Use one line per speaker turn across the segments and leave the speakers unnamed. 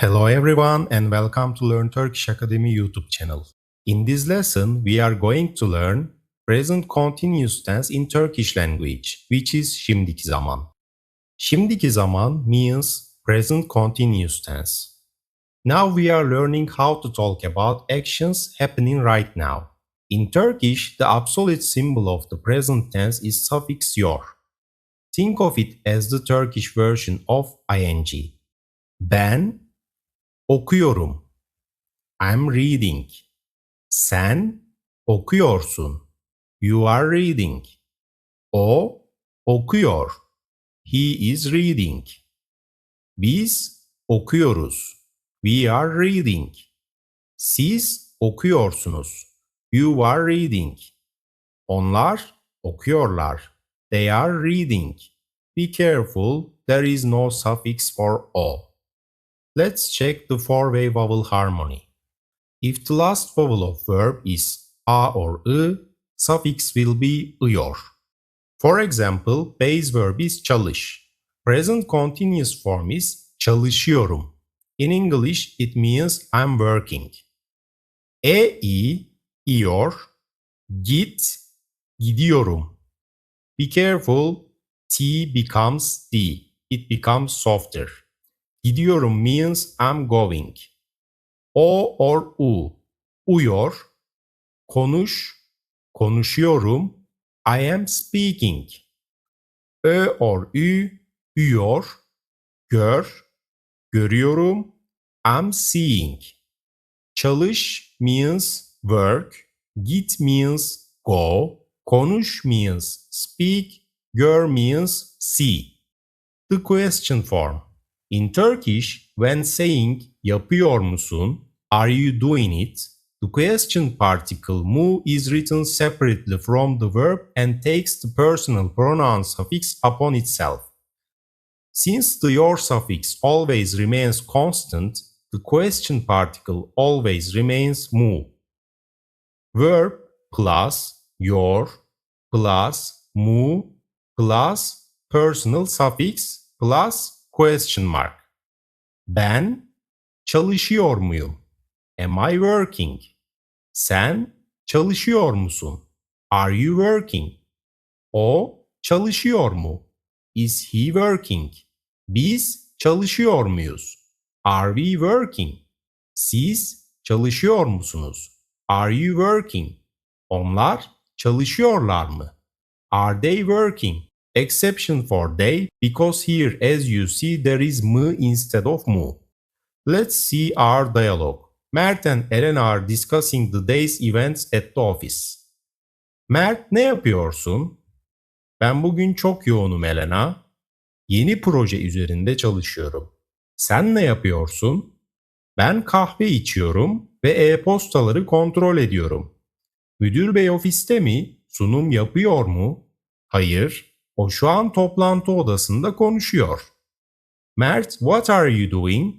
Hello everyone and welcome to Learn Turkish Academy YouTube channel. In this lesson, we are going to learn present continuous tense in Turkish language, which is şimdiki zaman. Şimdiki zaman means present continuous tense. Now we are learning how to talk about actions happening right now. In Turkish, the absolute symbol of the present tense is suffix yor. Think of it as the Turkish version of ing. Ben okuyorum. I'm reading. Sen okuyorsun. You are reading. O okuyor. He is reading. Biz okuyoruz. We are reading. Siz okuyorsunuz. You are reading. Onlar okuyorlar. They are reading. Be careful, there is no suffix for o. Let's check the four-way vowel harmony. If the last vowel of verb is a or ı, suffix will be ıyor. For example, base verb is çalış. Present continuous form is çalışıyorum. In English, it means I'm working. İyor. Gidiyorum. Be careful, T becomes D. It becomes softer. Gidiyorum means I'm going. O or uyuyor. Konuşuyorum. I am speaking. Ö or üyor. Görüyorum. I'm seeing. Çalış means work. Git means go. Konuş means speak. Gör means see. The question form. In Turkish, when saying yapıyor musun, are you doing it, the question particle mu is written separately from the verb and takes the personal pronoun suffix upon itself. Since the your suffix always remains constant, the question particle always remains mu. Verb plus your plus mu plus personal suffix plus question mark. Ben çalışıyor muyum? Am I working? Sen çalışıyor musun? Are you working? O çalışıyor mu? Is he working? Biz çalışıyor muyuz? Are we working? Siz çalışıyor musunuz? Are you working? Onlar çalışıyorlar mı? Are they working? Exception for they, because here as you see there is mı instead of mu. Let's see our dialogue. Mert and Elena are discussing the day's events at the office. Mert, ne yapıyorsun? Ben bugün çok yoğunum Elena. Yeni proje üzerinde çalışıyorum. Sen ne yapıyorsun? Ben kahve içiyorum ve e-postaları kontrol ediyorum. Müdür bey ofiste mi? Sunum yapıyor mu? Hayır, o şu an toplantı odasında konuşuyor. Mert, what are you doing?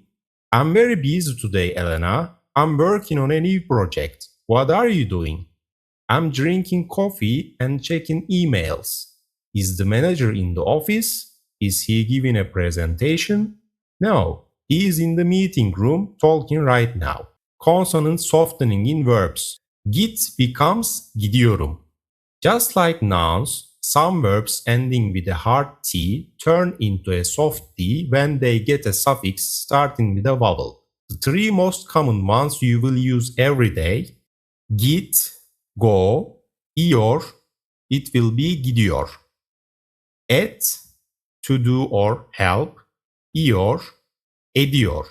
I'm very busy today, Elena. I'm working on a new project. What are you doing? I'm drinking coffee and checking emails. Is the manager in the office? Is he giving a presentation? No, he is in the meeting room talking right now. Consonant softening in verbs. Git becomes gidiyorum. Just like nouns, some verbs ending with a hard T turn into a soft D when they get a suffix starting with a vowel. The three most common ones you will use every day: git, go, iyor, it will be gidiyor. Et, to do or help, iyor, ediyor.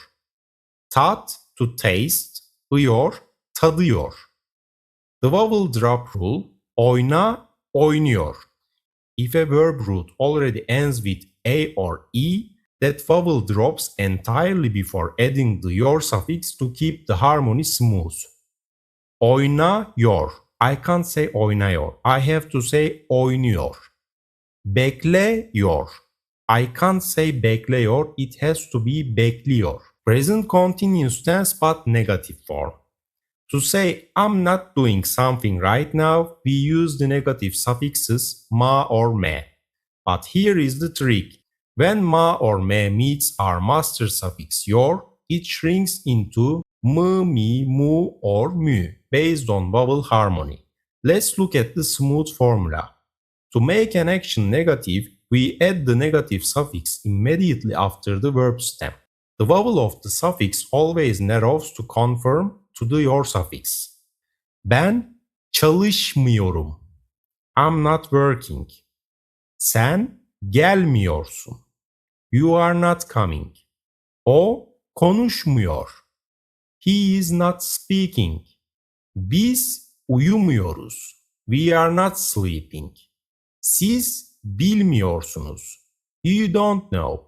Tat, to taste, iyor, tadıyor. The vowel drop rule, oyna, oynuyor. If a verb root already ends with a or e, that vowel drops entirely before adding the your suffix to keep the harmony smooth. Oynayor. I can't say oynayor. I have to say oynuyor. Bekleyor. I can't say bekleyor. It has to be bekliyor. Present continuous tense but negative form. To say I'm not doing something right now, we use the negative suffixes ma or me. But here is the trick. When ma or me meets our master suffix yor, it shrinks into m, mi, mu, or mü based on vowel harmony. Let's look at the smooth formula. To make an action negative, we add the negative suffix immediately after the verb stem. The vowel of the suffix always narrows to conform to the your suffix. Ben çalışmıyorum. I'm not working. Sen gelmiyorsun. You are not coming. O konuşmuyor. He is not speaking. Biz uyumuyoruz. We are not sleeping. Siz bilmiyorsunuz. You don't know.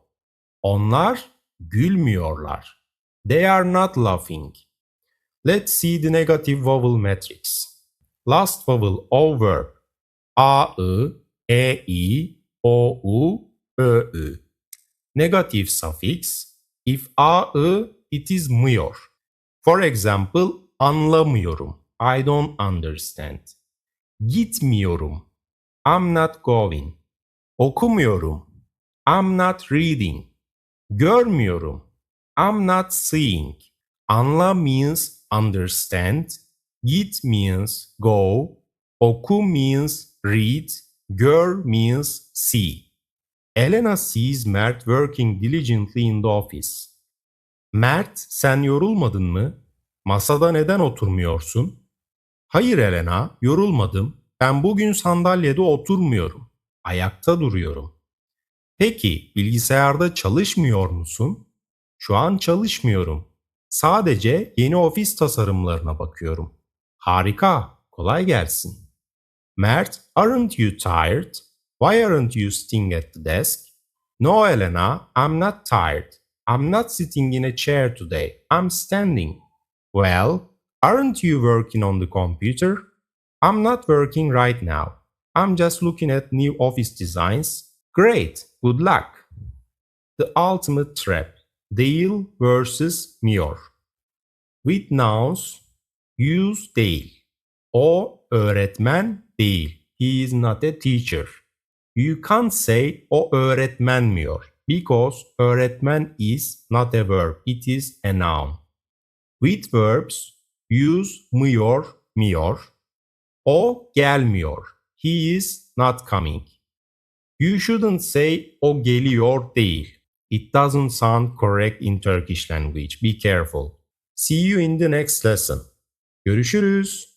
Onlar gülmüyorlar. They are not laughing. Let's see the negative vowel matrix. Last vowel o verb. A, I, E, I, O, U, Ö, Ü. Negative suffix. If A, I, it is mıyor. For example, anlamıyorum. I don't understand. Gitmiyorum. I'm not going. Okumuyorum. I'm not reading. Görmüyorum. I'm not seeing. Anla means understand. Git means go. Oku means read. Gör means see. Elena sees Mert working diligently in the office. Mert, sen yorulmadın mı? Masada neden oturmuyorsun? Hayır Elena, yorulmadım. Ben bugün sandalyede oturmuyorum. Ayakta duruyorum. Peki, bilgisayarda çalışmıyor musun? Şu an çalışmıyorum. Sadece yeni ofis tasarımlarına bakıyorum. Harika, kolay gelsin. Mert, aren't you tired? Why aren't you sitting at the desk? No Elena, I'm not tired. I'm not sitting in a chair today. I'm standing. Well, aren't you working on the computer? I'm not working right now. I'm just looking at new office designs. Great, good luck. The ultimate trap. Değil versus miyor. With nouns, use değil. O öğretmen değil. He is not a teacher. You can't say o öğretmenmiyor because öğretmen is not a verb. It is a noun. With verbs, use mıyor, miyor. O gelmiyor. He is not coming. You shouldn't say o geliyor değil. It doesn't sound correct in Turkish language. Be careful. See you in the next lesson. Görüşürüz.